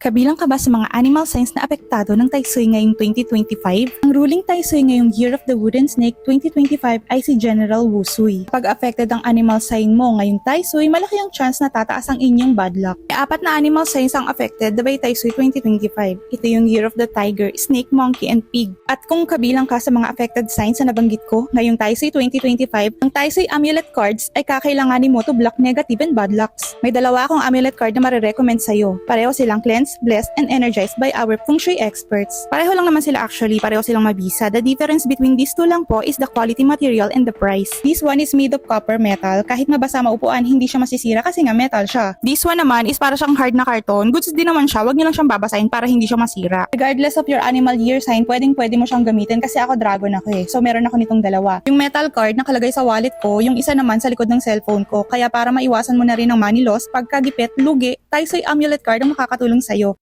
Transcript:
Kabilang ka ba sa mga animal signs na apektado ng Taisui ngayong 2025? Ang ruling Taisui ngayong Year of the Wooden Snake 2025 ay si General Wusui. Pag affected ang animal sign mo ngayong Taisui, malaki ang chance na tataas ang inyong bad luck. May 4 na animal signs ang affected by Taisui 2025. Ito yung Year of the Tiger, Snake, Monkey, and Pig. At kung kabilang ka sa mga affected signs na nabanggit ko ngayong Taisui 2025, ang Taisui amulet cards ay kakailanganin mo to block negative and bad lucks. May dalawa akong amulet card na marirecommend sa'yo. Pareho silang cleanse, blessed, and energized by our feng shui experts. Pareho lang naman sila actually, pareho silang mabisa. The difference between these two lang po is the quality material and the price. This one is made of copper metal. Kahit mabasa maupuan, hindi siya masisira kasi nga metal siya. This one naman is para siyang hard na karton. Goods din naman siya, wag niyo lang siyang babasahin para hindi siya masira. Regardless of your animal year sign, pwede mo siyang gamitin kasi ako dragon ako eh. So meron ako nitong dalawa. Yung metal card nakalagay sa wallet ko, yung isa naman sa likod ng cellphone ko. Kaya para maiwasan mo na rin ang money loss, pagkagipit, lugi, Taisui amulet card ang makakatulong sa'yo.